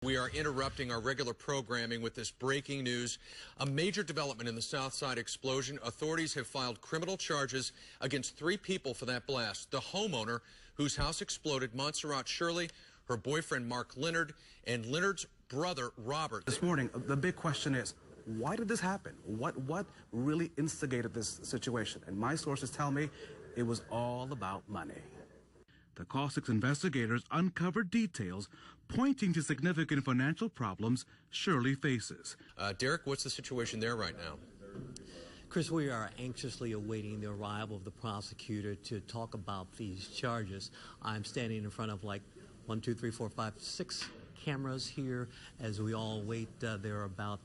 We are interrupting our regular programming with this breaking news. A major development in the Southside explosion. Authorities have filed criminal charges against 3 people for that blast. The homeowner whose house exploded, Montserrat Shirley, her boyfriend Mark Leonard, and Leonard's brother Robert. This morning, the big question is, why did this happen? What really instigated this situation? And my sources tell me it was all about money. The Call 6 investigators uncovered details pointing to significant financial problems Shirley faces. Derek, what's the situation there right now? Chris, we are anxiously awaiting the arrival of the prosecutor to talk about these charges. I'm standing in front of 1, 2, 3, 4, 5, 6 cameras here as we all wait. There are about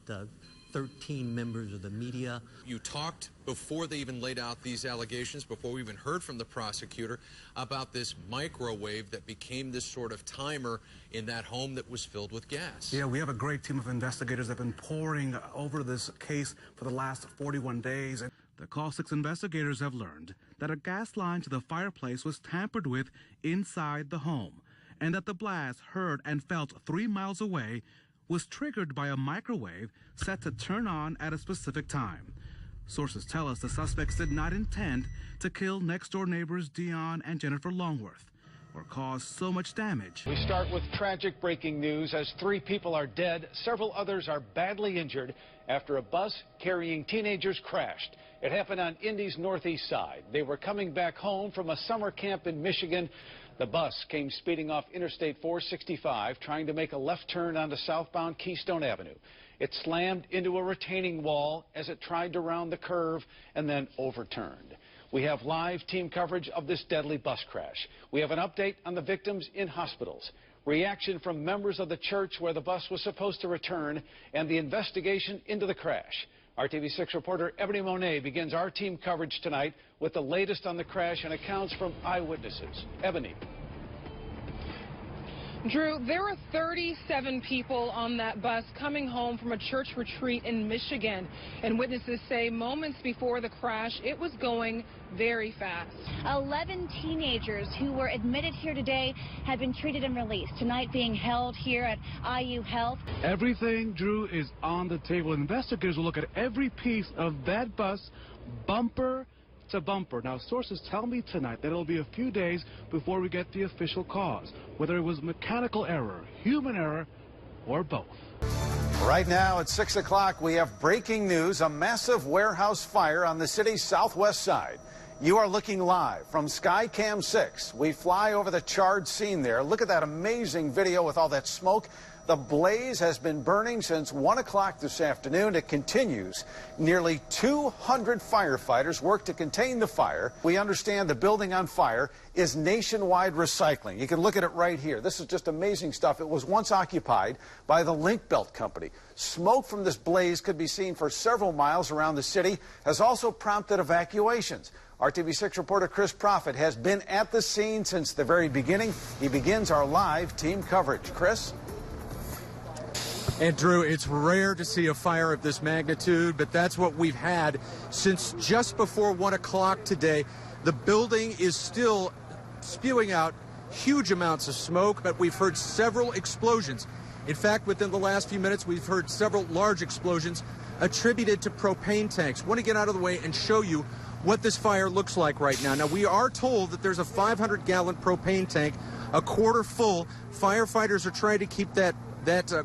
13 members of the media. You talked before they even laid out these allegations, before we even heard from the prosecutor, about this microwave that became this sort of timer in that home that was filled with gas. Yeah, we have a great team of investigators that have been poring over this case for the last 41 days. The Call 6 investigators have learned that a gas line to the fireplace was tampered with inside the home, and that the blast heard and felt 3 miles away was triggered by a microwave set to turn on at a specific time. Sources tell us the suspects did not intend to kill next-door neighbors Dion and Jennifer Longworth or cause so much damage. We start with tragic breaking news as 3 people are dead. Several others are badly injured after a bus carrying teenagers crashed. It happened on Indy's northeast side. They were coming back home from a summer camp in Michigan. The bus came speeding off Interstate 465, trying to make a left turn onto southbound Keystone Avenue. It slammed into a retaining wall as it tried to round the curve and then overturned. We have live team coverage of this deadly bus crash. We have an update on the victims in hospitals, reaction from members of the church where the bus was supposed to return, and the investigation into the crash. RTV6 reporter Ebony Monet begins our team coverage tonight with the latest on the crash and accounts from eyewitnesses. Ebony. Drew, there were 37 people on that bus coming home from a church retreat in Michigan, and witnesses say moments before the crash, it was going very fast. 11 teenagers who were admitted here today have been treated and released, tonight being held here at IU Health. Everything, Drew, is on the table. Investigators will look at every piece of that bus, bumper to bumper. Now, sources tell me tonight that it'll be a few days before we get the official cause, whether it was mechanical error, human error, or both. Right now at 6 o'clock, we have breaking news, a massive warehouse fire on the city's southwest side. You are looking live from Skycam 6. We fly over the charred scene there. Look at that amazing video with all that smoke. The blaze has been burning since 1 o'clock this afternoon. It continues. Nearly 200 firefighters work to contain the fire. We understand the building on fire is Nationwide Recycling. You can look at it right here. This is just amazing stuff. It was once occupied by the Link Belt Company. Smoke from this blaze could be seen for several miles around the city, has also prompted evacuations. RTV6 reporter Chris Profit has been at the scene since the very beginning. He begins our live team coverage. Chris? And Drew, it's rare to see a fire of this magnitude, but that's what we've had since just before 1 o'clock today. The building is still spewing out huge amounts of smoke, but we've heard several explosions. In fact, within the last few minutes, we've heard several large explosions attributed to propane tanks. I want to get out of the way and show you what this fire looks like right now. Now, we are told that there's a 500-gallon propane tank, a quarter full. Firefighters are trying to keep that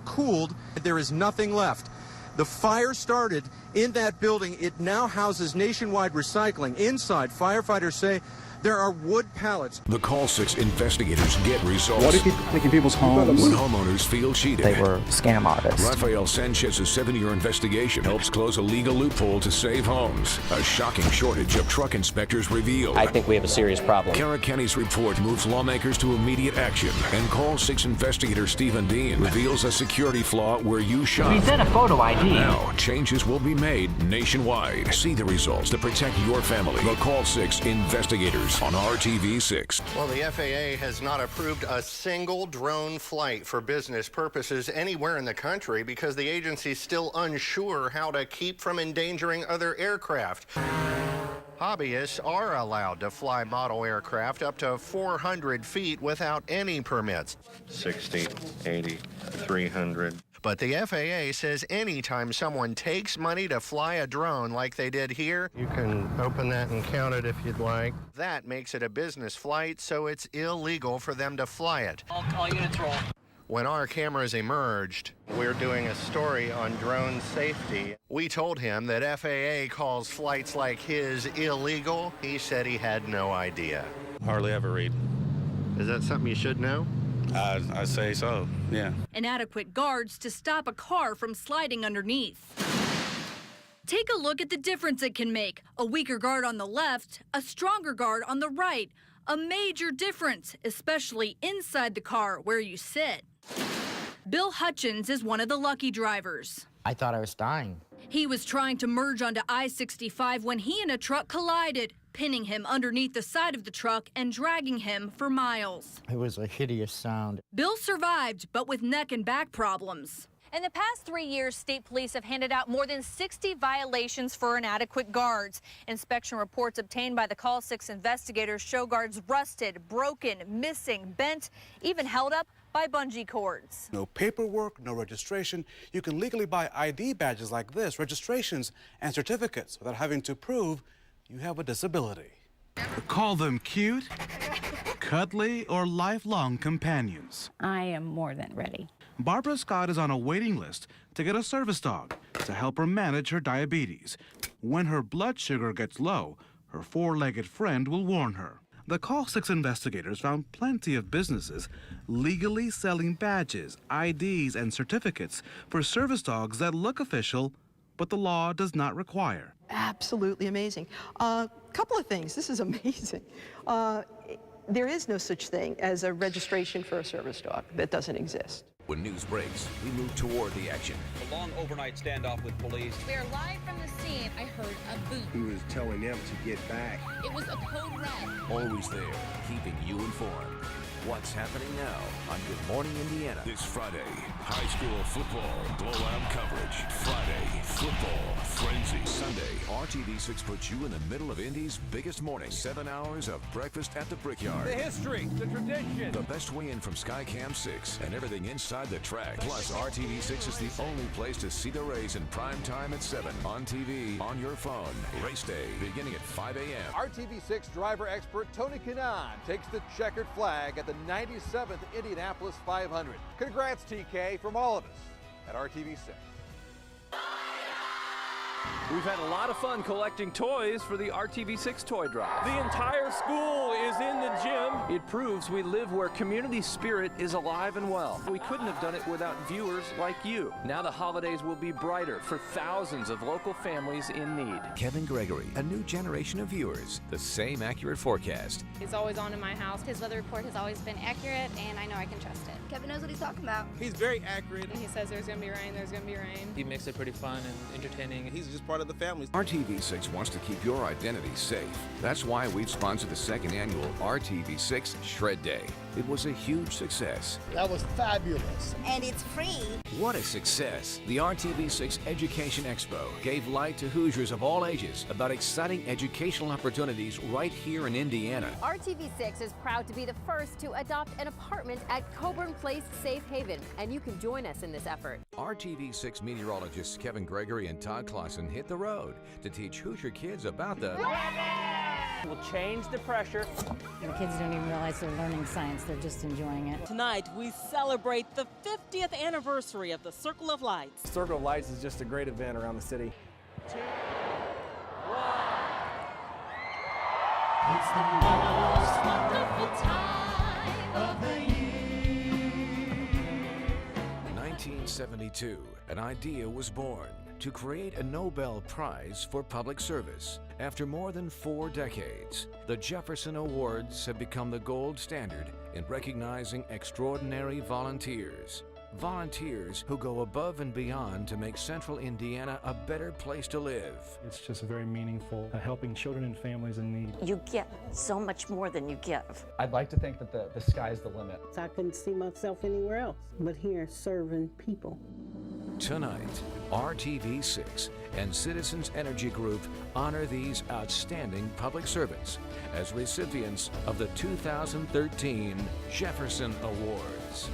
cooled. There is nothing left. The fire started in that building. It now houses Nationwide Recycling. Inside, firefighters say there are wood pallets. The Call 6 investigators get results. What do people think in people's homes? When homeowners feel cheated. They were scam artists. Rafael Sanchez's 7-year investigation helps close a legal loophole to save homes. A shocking shortage of truck inspectors revealed. I think we have a serious problem. Kara Kenny's report moves lawmakers to immediate action. And Call 6 investigator Stephen Dean reveals a security flaw where you shop. We sent a photo ID. Now, changes will be made nationwide. See the results to protect your family. The Call 6 investigators on RTV6. Well, the FAA has not approved a single drone flight for business purposes anywhere in the country because the agency's still unsure how to keep from endangering other aircraft. Hobbyists are allowed to fly model aircraft up to 400 feet without any permits. 60, 80, 300. But the FAA says anytime someone takes money to fly a drone like they did here, you can open that and count it if you'd like. That makes it a business flight, so it's illegal for them to fly it. All units roll. When our cameras emerged, we're doing a story on drone safety. We told him that FAA calls flights like his illegal. He said he had no idea. Hardly ever read. Is that something you should know? I say so, yeah. Inadequate guards to stop a car from sliding underneath. Take a look at the difference it can make. A weaker guard on the left, a stronger guard on the right. A major difference, especially inside the car where you sit. Bill Hutchins is one of the lucky drivers. I thought I was dying. He was trying to merge onto I-65 when he and a truck collided, pinning him underneath the side of the truck and dragging him for miles. It was a hideous sound. Bill survived, but with neck and back problems. In the past 3 years, state police have handed out more than 60 violations for inadequate guards. Inspection reports obtained by the Call 6 investigators show guards rusted, broken, missing, bent, even held up by bungee cords. No paperwork, no registration. You can legally buy ID badges like this, registrations and certificates without having to prove you have a disability. Call them cute, cuddly, or lifelong companions. I am more than ready. Barbara Scott is on a waiting list to get a service dog to help her manage her diabetes. When her blood sugar gets low, her four-legged friend will warn her. The Call 6 investigators found plenty of businesses legally selling badges, IDs, and certificates for service dogs that look official, but the law does not require. Absolutely amazing. Couple of things. This is amazing. There is no such thing as a registration for a service dog. That doesn't exist. When news breaks, we move toward the action. A long overnight standoff with police. We are live from the scene. I heard a boom. Who was telling them to get back? It was a code red. Always there, keeping you informed. What's happening now on Good Morning Indiana? This Friday, high school football blowout coverage. Friday, football frenzy. Sunday, RTV6 puts you in the middle of Indy's biggest morning. 7 hours of breakfast at the Brickyard. The history, the tradition. The best weigh-in from Skycam 6 and everything inside the track. Plus, RTV6 is the only place to see the race in prime time at 7 on TV, on your phone. Race day beginning at 5 a.m. RTV6 driver expert Tony Kanaan takes the checkered flag at the 97th Indianapolis 500. Congrats, TK, from all of us at RTV6. We've had a lot of fun collecting toys for the RTV6 toy drive. The entire school is in the gym. It proves we live where community spirit is alive and well. We couldn't have done it without viewers like you. Now the holidays will be brighter for thousands of local families in need. Kevin Gregory, a new generation of viewers, the same accurate forecast. It's always on in my house. His weather report has always been accurate, and I know I can trust it. Kevin knows what he's talking about. He's very accurate. He says there's going to be rain, there's going to be rain. He makes it pretty fun and entertaining. He's just part of the family. RTV6 wants to keep your identity safe. That's why we've sponsored the second annual RTV6 Shred Day. It was a huge success. That was fabulous. And it's free. What a success. The RTV6 Education Expo gave light to Hoosiers of all ages about exciting educational opportunities right here in Indiana. RTV6 is proud to be the first to adopt an apartment at Coburn Place Safe Haven, and you can join us in this effort. RTV6 meteorologists Kevin Gregory and Todd Clausen hit the road to teach Hoosier kids about the We'll change the pressure. The kids don't even realize they're learning science. They're just enjoying it. Tonight, we celebrate the 50th anniversary of the Circle of Lights. Circle of Lights is just a great event around the city. 2, 1. It's the most wonderful time of the year. 1972, an idea was born to create a Nobel Prize for public service. After more than 4 decades, the Jefferson Awards have become the gold standard in recognizing extraordinary volunteers. Volunteers who go above and beyond to make Central Indiana a better place to live. It's just very meaningful, helping children and families in need. You get so much more than you give. I'd like to think that the sky's the limit. I couldn't see myself anywhere else but here serving people. Tonight, RTV6 and Citizens Energy Group honor these outstanding public servants as recipients of the 2013 Jefferson Awards.